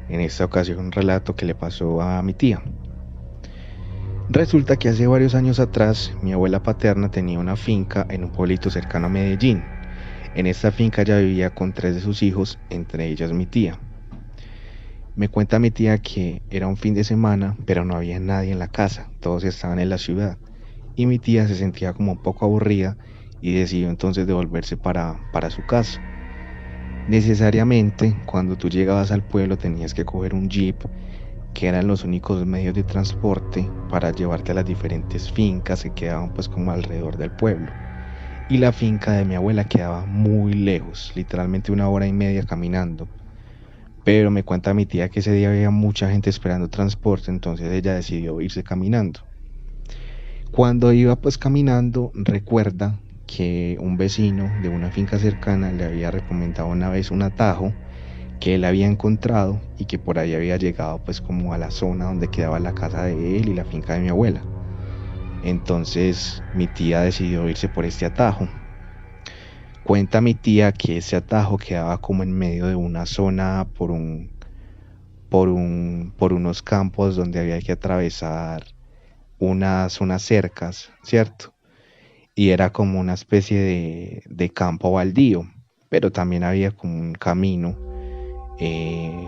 en esta ocasión un relato que le pasó a mi tía. Resulta que hace varios años atrás mi abuela paterna tenía una finca en un pueblito cercano a Medellín. En esta finca ella vivía con tres de sus hijos, entre ellas mi tía. Me cuenta mi tía que era un fin de semana, pero no había nadie en la casa, todos estaban en la ciudad. Y mi tía se sentía como un poco aburrida y decidió entonces devolverse para su casa. Necesariamente, cuando tú llegabas al pueblo tenías que coger un jeep, que eran los únicos medios de transporte para llevarte a las diferentes fincas que quedaban pues como alrededor del pueblo. Y la finca de mi abuela quedaba muy lejos, literalmente 1 hora y media caminando. Pero me cuenta mi tía que ese día había mucha gente esperando transporte, entonces ella decidió irse caminando. Cuando iba pues caminando, recuerda que un vecino de una finca cercana le había recomendado una vez un atajo que él había encontrado y que por ahí había llegado pues como a la zona donde quedaba la casa de él y la finca de mi abuela. Entonces mi tía decidió irse por este atajo. Cuenta mi tía que ese atajo quedaba como en medio de una zona por unos campos donde había que atravesar unas cercas, ¿cierto? Y era como una especie de campo baldío, pero también había como un camino eh,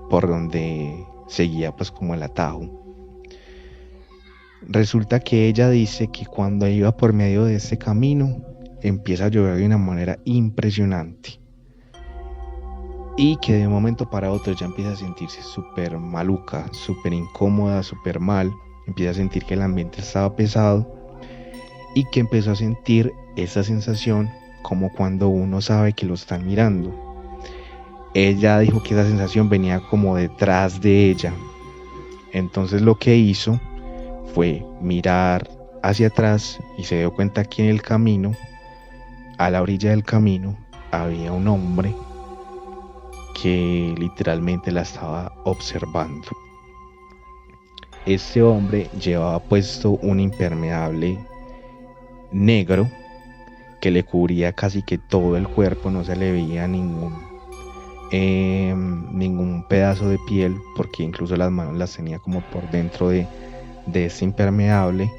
por donde seguía pues como el atajo. Resulta que ella dice que cuando iba por medio de ese camino empieza a llover de una manera impresionante y que de un momento para otro ella empieza a sentirse súper maluca, súper incómoda, súper mal, empieza a sentir que el ambiente estaba pesado y que empezó a sentir esa sensación como cuando uno sabe que lo están mirando. Ella dijo que esa sensación venía como detrás de ella. Entonces lo que hizo fue mirar hacia atrás y se dio cuenta que en el camino, a la orilla del camino, había un hombre que literalmente la estaba observando. Este hombre llevaba puesto un impermeable negro que le cubría casi que todo el cuerpo, no se le veía ningún pedazo de piel, porque incluso las manos las tenía como por dentro de este impermeable,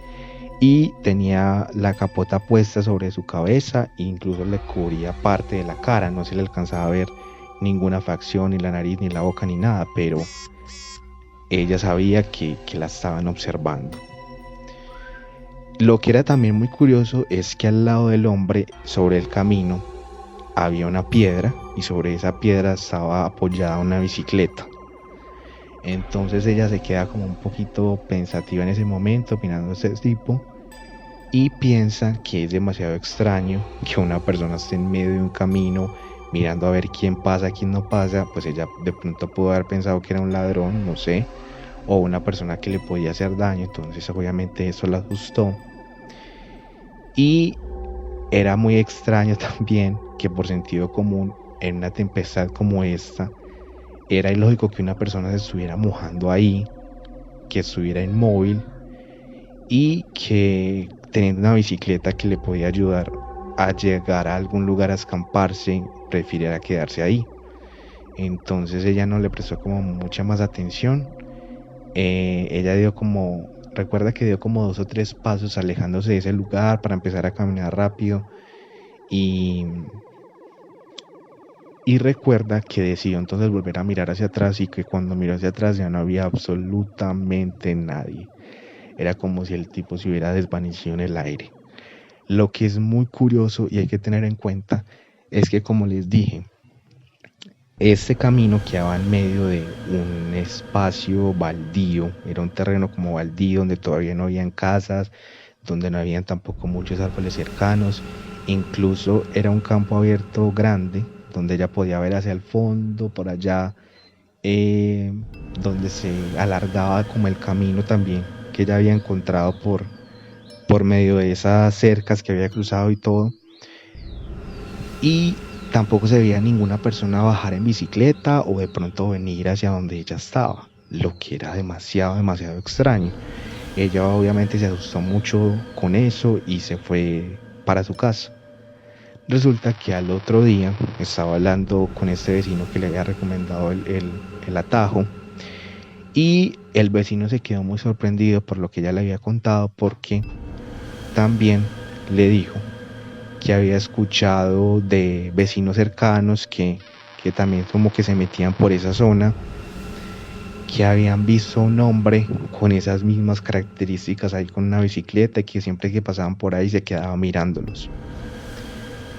y tenía la capota puesta sobre su cabeza e incluso le cubría parte de la cara, no se le alcanzaba a ver ninguna facción, ni la nariz, ni la boca, ni nada, pero ella sabía que la estaban observando. Lo que era también muy curioso es que al lado del hombre, sobre el camino, había una piedra y sobre esa piedra estaba apoyada una bicicleta. Entonces ella se queda como un poquito pensativa en ese momento, mirando a este tipo, y piensa que es demasiado extraño que una persona esté en medio de un camino mirando a ver quién pasa, quién no pasa. Pues ella de pronto pudo haber pensado que era un ladrón, no sé, o una persona que le podía hacer daño, entonces obviamente eso la asustó. Y era muy extraño también que por sentido común, en una tempestad como esta, era ilógico que una persona se estuviera mojando ahí, que estuviera inmóvil y que teniendo una bicicleta que le podía ayudar a llegar a algún lugar a escamparse, prefiriera quedarse ahí. Entonces ella no le prestó como mucha más atención. Ella recuerda que dio como 2 o 3 pasos alejándose de ese lugar para empezar a caminar rápido y, y recuerda que decidió entonces volver a mirar hacia atrás y que cuando miró hacia atrás ya no había absolutamente nadie. Era como si el tipo se hubiera desvanecido en el aire. Lo que es muy curioso y hay que tener en cuenta es que, como les dije, este camino quedaba en medio de un espacio baldío, era un terreno como baldío donde todavía no habían casas, donde no habían tampoco muchos árboles cercanos, incluso era un campo abierto grande donde ella podía ver hacia el fondo, por allá, eh, donde se alargaba como el camino también que ella había encontrado por medio de esas cercas que había cruzado y todo. Y tampoco se veía ninguna persona bajar en bicicleta o de pronto venir hacia donde ella estaba, lo que era demasiado extraño. Ella obviamente se asustó mucho con eso y se fue para su casa. Resulta que al otro día estaba hablando con este vecino que le había recomendado el atajo, y el vecino se quedó muy sorprendido por lo que ella le había contado, porque también le dijo que había escuchado de vecinos cercanos que también como que se metían por esa zona, que habían visto un hombre con esas mismas características ahí con una bicicleta, y que siempre que pasaban por ahí se quedaba mirándolos,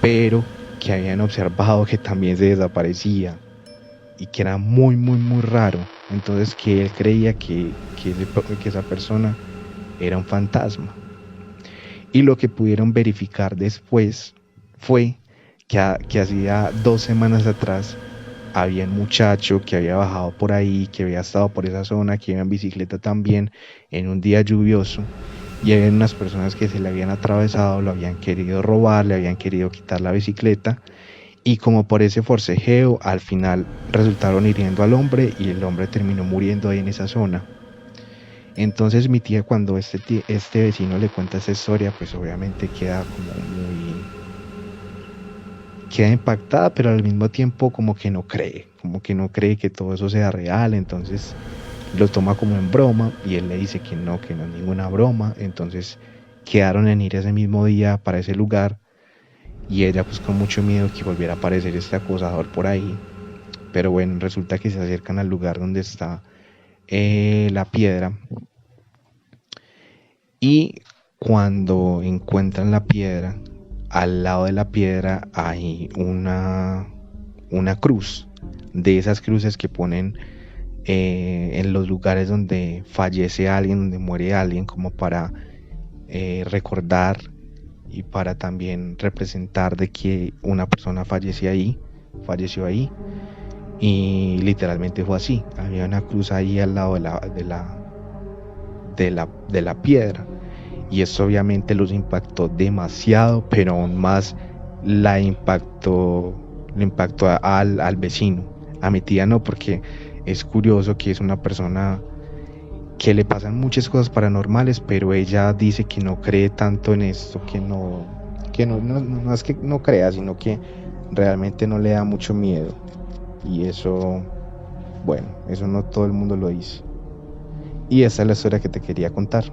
pero que habían observado que también se desaparecía y que era muy muy muy raro. Entonces que él creía que esa persona era un fantasma. Y lo que pudieron verificar después fue que hacía 2 semanas atrás había un muchacho que había bajado por ahí, que había estado por esa zona, que iba en bicicleta también en un día lluvioso, y había unas personas que se le habían atravesado, lo habían querido robar, le habían querido quitar la bicicleta, y como por ese forcejeo al final resultaron hiriendo al hombre y el hombre terminó muriendo ahí en esa zona. Entonces mi tía, cuando este vecino le cuenta esa historia, pues obviamente queda impactada, pero al mismo tiempo como que no cree que todo eso sea real. Entonces lo toma como en broma, y él le dice que no es ninguna broma. Entonces quedaron en ir ese mismo día para ese lugar, y ella pues con mucho miedo que volviera a aparecer este acosador por ahí. Pero bueno, resulta que se acercan al lugar donde está la piedra, y cuando encuentran la piedra, al lado de la piedra hay una cruz, de esas cruces que ponen en los lugares donde fallece alguien, donde muere alguien, como para recordar y para también representar de que una persona falleció ahí. Y literalmente fue así, había una cruz ahí al lado de la piedra. Y eso obviamente los impactó demasiado, pero aún más le impactó al vecino. A mi tía no, porque es curioso que es una persona que le pasan muchas cosas paranormales, pero ella dice que no cree tanto en esto, no es que no crea, sino que realmente no le da mucho miedo. Y eso, bueno, eso no todo el mundo lo dice. Y esa es la historia que te quería contar.